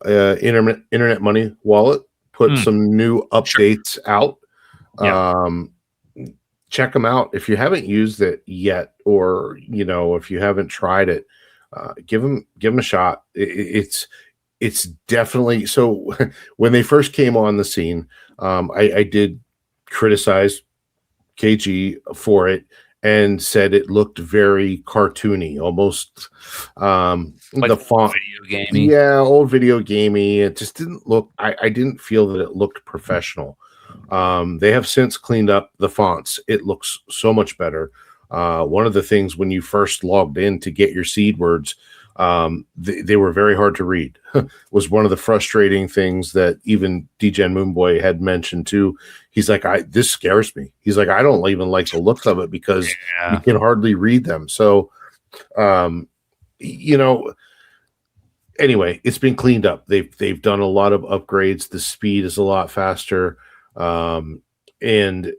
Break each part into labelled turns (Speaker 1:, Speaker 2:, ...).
Speaker 1: Internet Money Wallet put some new updates out. Check them out if you haven't used it yet, or if you haven't tried it, give them a shot. It's definitely so. When they first came on the scene, I did criticize KG for it and said it looked very cartoony, almost
Speaker 2: like
Speaker 1: the font
Speaker 2: video gamey.
Speaker 1: Yeah, old video gamey. It just didn't look. I didn't feel that it looked professional. They have since cleaned up the fonts. It looks so much better. One of the things when you first logged in to get your seed words, they were very hard to read. Was one of the frustrating things that even DGen Moonboy had mentioned too. He's like, this scares me. He's like, I don't even like the looks of it because you can hardly read them. So, anyway, it's been cleaned up. They've done a lot of upgrades. The speed is a lot faster. And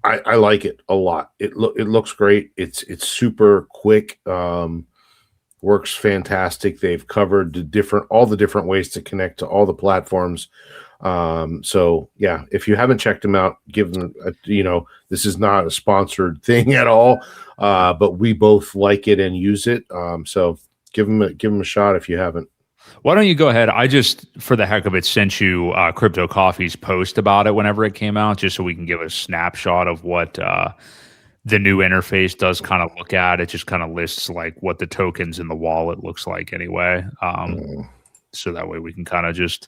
Speaker 1: I like it a lot. It looks great. It's super quick. Works fantastic. They've covered all the different ways to connect to all the platforms. So yeah, if you haven't checked them out, give them this is not a sponsored thing at all. But we both like it and use it. So give them a shot if you haven't.
Speaker 2: Why don't you go ahead? I just, for the heck of it, sent you Crypto Coffee's post about it whenever it came out, just so we can give a snapshot of what the new interface does kind of look at. It just kind of lists like what the tokens in the wallet looks like anyway. So that way we can kind of just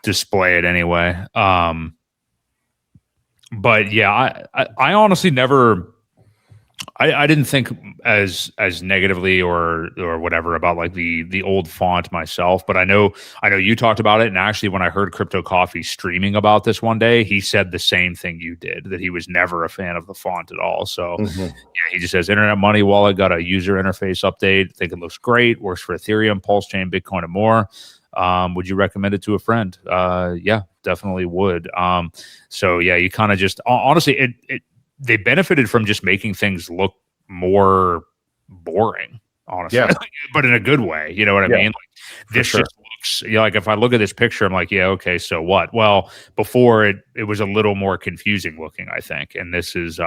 Speaker 2: display it anyway. But yeah, I honestly never... I didn't think as negatively or whatever about like the old font myself, but I know you talked about it, and actually when I heard Crypto Coffee streaming about this one day, he said the same thing you did, that he was never a fan of the font at all. So yeah, he just says Internet Money Wallet got a user interface update. Think it looks great. Works for Ethereum, Pulse Chain, Bitcoin, and more. Would you recommend it to a friend? Yeah, definitely would. So yeah, you kind of just honestly they benefited from just making things look more boring, honestly, but in a good way. You know what I mean? Like, this just looks, like if I look at this picture, I'm like, yeah, okay, so what? Well, before it was a little more confusing looking, I think. And this is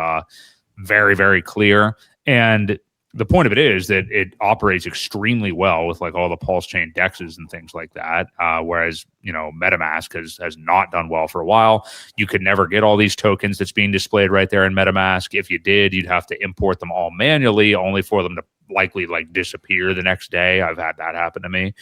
Speaker 2: very, very clear. And the point of it is that it operates extremely well with like all the Pulse Chain dexes and things like that. Whereas, MetaMask has not done well for a while. You could never get all these tokens that's being displayed right there in MetaMask. If you did, you'd have to import them all manually, only for them to likely like disappear the next day. I've had that happen to me.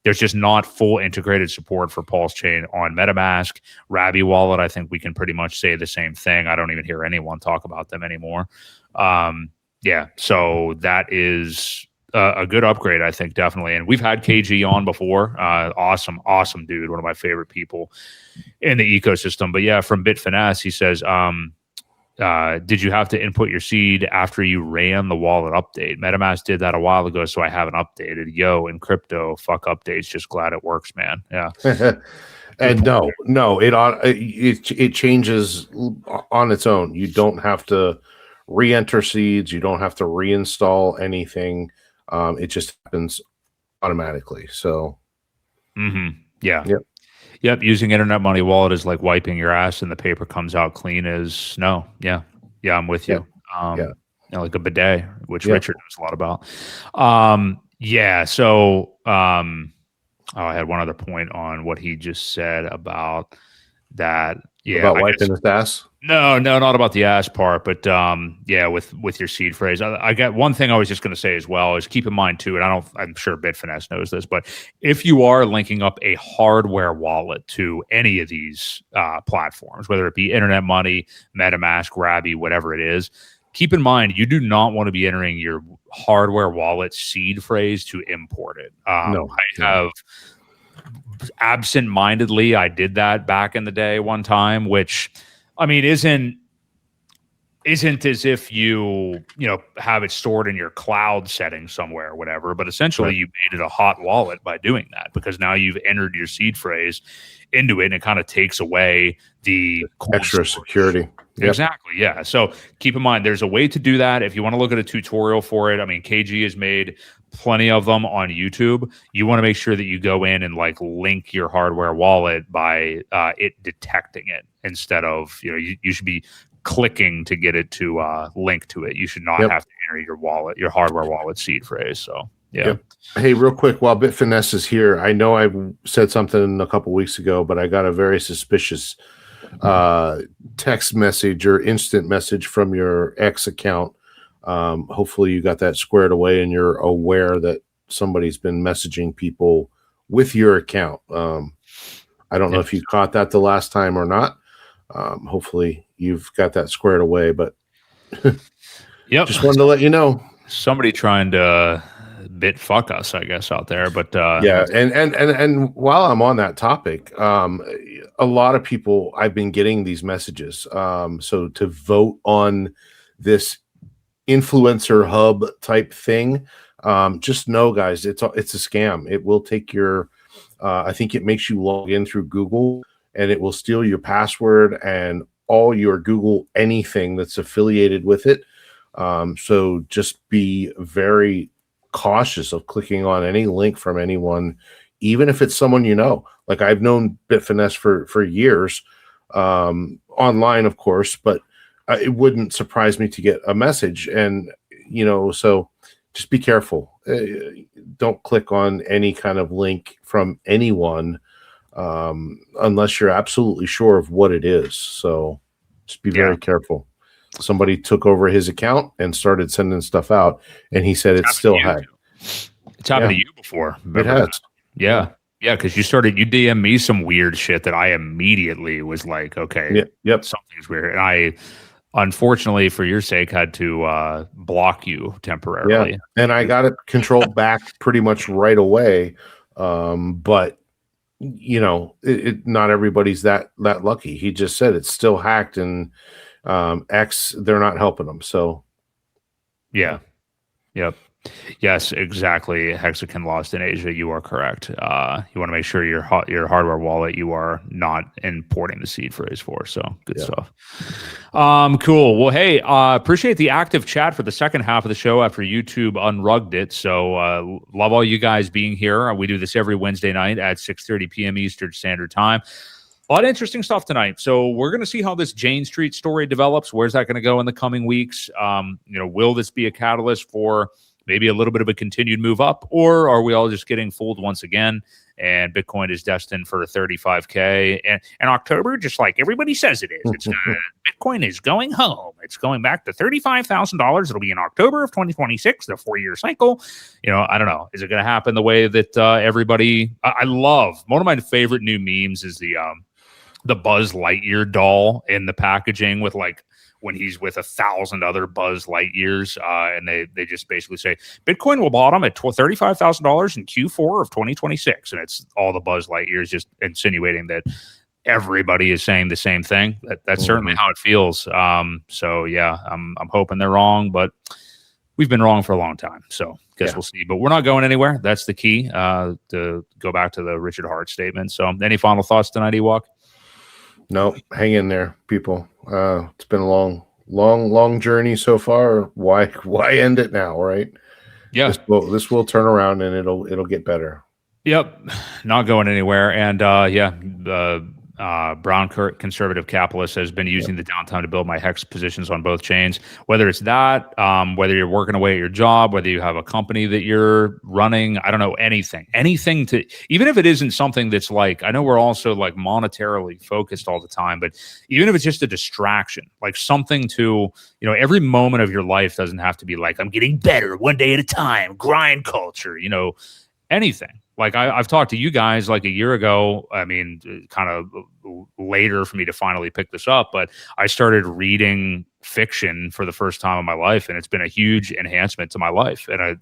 Speaker 2: There's just not full integrated support for Pulse Chain on MetaMask. Rabby Wallet, I think we can pretty much say the same thing. I don't even hear anyone talk about them anymore. Yeah, so that is a good upgrade, I think, definitely. And we've had KG on before. Awesome dude, one of my favorite people in the ecosystem. But yeah, from Bitfinesse, he says, did you have to input your seed after you ran the wallet update? MetaMask did that a while ago, so I haven't updated. Yo, in crypto, fuck updates. Just glad it works, man. Yeah.
Speaker 1: And no, it changes on its own. You don't have to re-enter seeds. You don't have to reinstall anything. It just happens automatically. So,
Speaker 2: Yep. Using Internet Money Wallet is like wiping your ass, and the paper comes out clean as snow. Yeah, I'm with you. Like a bidet, which Richard knows a lot about. So I had one other point on what he just said about that. Yeah,
Speaker 1: about wiping his ass.
Speaker 2: No, not about the ass part, but with your seed phrase. I got one thing I was just going to say as well is keep in mind too, and I'm sure Bitfinesse knows this, but if you are linking up a hardware wallet to any of these platforms, whether it be Internet Money, MetaMask, Rabby, whatever it is, keep in mind you do not want to be entering your hardware wallet seed phrase to import it. I have absent-mindedly, I did that back in the day one time, which I mean, isn't isn't as if you know, have it stored in your cloud setting somewhere or whatever, but essentially
Speaker 1: Right.
Speaker 2: you made it a hot wallet by doing that, because now you've entered your seed phrase into it, and it kind of takes away the cold
Speaker 1: Extra
Speaker 2: storage.
Speaker 1: security. Yep.
Speaker 2: Exactly. Yeah. So keep in mind, there's a way to do that. If you want to look at a tutorial for it, I mean, KG has made plenty of them on YouTube. You want to make sure that you go in and like link your hardware wallet by it detecting it, instead of, you know, you should be clicking to get it to link to it. You should not
Speaker 1: Yep.
Speaker 2: have to enter your hardware wallet seed phrase. So yeah.
Speaker 1: Yep. Hey, real quick, while Bitfinesse is here, I know I said something a couple weeks ago, but I got a very suspicious text message or instant message from your X account. Hopefully you got that squared away and you're aware that somebody's been messaging people with your account. I don't know if you caught that the last time or not. Hopefully you've got that squared away, but
Speaker 2: Yep.
Speaker 1: just wanted to let you know.
Speaker 2: Somebody trying to bit fuck us, I guess, out there. But
Speaker 1: yeah, and while I'm on that topic, a lot of people, I've been getting these messages. So to vote on this influencer hub type thing, just know, guys, it's a scam. It will take your I think it makes you log in through Google, and it will steal your password and all your Google anything that's affiliated with it. So just be very cautious of clicking on any link from anyone, even if it's someone you know. Like, I've known Bitfinesse for years, online, of course, but it wouldn't surprise me to get a message. And, you know, so just be careful. Don't click on any kind of link from anyone unless you're absolutely sure of what it is. So just be very careful. Somebody took over his account and started sending stuff out, and he said it still had.
Speaker 2: It's happened to you before.
Speaker 1: It has.
Speaker 2: Yeah. Yeah, because you DM me some weird shit that I immediately was like, okay, something's weird. And I, unfortunately, for your sake, had to block you temporarily.
Speaker 1: Yeah, and I got it controlled back pretty much right away. But you know, not everybody's that lucky. He just said it's still hacked, and X, they're not helping them. So
Speaker 2: yeah. Yep. Yes, exactly. Hexagon lost in Asia. You are correct. You want to make sure your hardware wallet, you are not importing the seed phrase for. So good stuff. Cool. Well, hey, appreciate the active chat for the second half of the show after YouTube unrugged it. So love all you guys being here. We do this every Wednesday night at 6:30 p.m. Eastern Standard Time. A lot of interesting stuff tonight. So we're going to see how this Jane Street story develops. Where's that going to go in the coming weeks? You know, will this be a catalyst for maybe a little bit of a continued move up, or are we all just getting fooled once again? And Bitcoin is destined for 35K and October, just like everybody says it is. It's Bitcoin is going home. It's going back to $35,000. It'll be in October of 2026, the 4-year cycle. You know, I don't know. Is it going to happen the way that everybody? I love, one of my favorite new memes is the Buzz Lightyear doll in the packaging with like, when he's with 1,000 other Buzz Lightyears, and they just basically say Bitcoin will bottom at $35,000 in Q4 of 2026, and it's all the Buzz Lightyears just insinuating that everybody is saying the same thing. That's certainly how it feels. So yeah, I'm hoping they're wrong, but we've been wrong for a long time. So guess we'll see. But we're not going anywhere. That's the key. To go back to the Richard Hart statement. So any final thoughts tonight, Ewok?
Speaker 1: No, hang in there, people. It's been a long journey so far. Why end it now, right?
Speaker 2: Yeah,
Speaker 1: this will turn around, and it'll get better.
Speaker 2: Yep, not going anywhere. And Brown conservative capitalist has been using the downtime to build my hex positions on both chains. Whether it's that, whether you're working away at your job, whether you have a company that you're running, I don't know, anything to, even if it isn't something that's like, I know we're also like monetarily focused all the time, but even if it's just a distraction, like something to, you know, every moment of your life doesn't have to be like, I'm getting better one day at a time, grind culture, you know, anything. Like I've talked to you guys like a year ago. I mean, kind of later for me to finally pick this up, but I started reading fiction for the first time in my life, and it's been a huge enhancement to my life. And I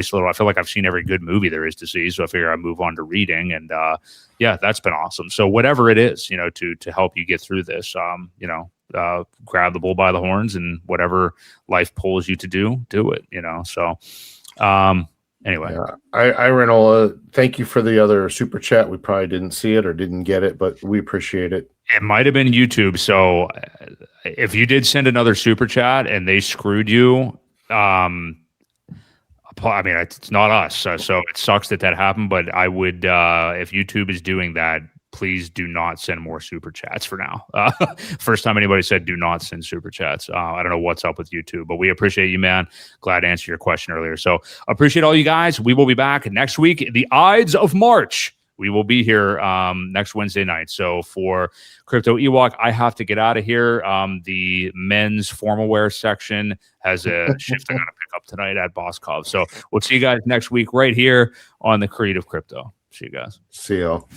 Speaker 2: feel like I've seen every good movie there is to see. So I figure I move on to reading, and yeah, that's been awesome. So whatever it is, you know, to help you get through this, you know, grab the bull by the horns, and whatever life pulls you to do it. So anyway,
Speaker 1: yeah. I Renola, thank you for the other super chat. We probably didn't see it or didn't get it, but we appreciate it.
Speaker 2: It might have been YouTube. So if you did send another super chat and they screwed you, it's not us. So it sucks that happened, but I would, if YouTube is doing that, please do not send more super chats for now. First time anybody said do not send super chats. I don't know what's up with YouTube, but we appreciate you, man. Glad to answer your question earlier. So appreciate all you guys. We will be back next week, the Ides of March. We will be here next Wednesday night. So for Crypto Ewok, I have to get out of here. The men's formal wear section has a shift I got to pick up tonight at Boskov. So we'll see you guys next week right here on the Creative Crypto. See you guys.
Speaker 1: See y'all.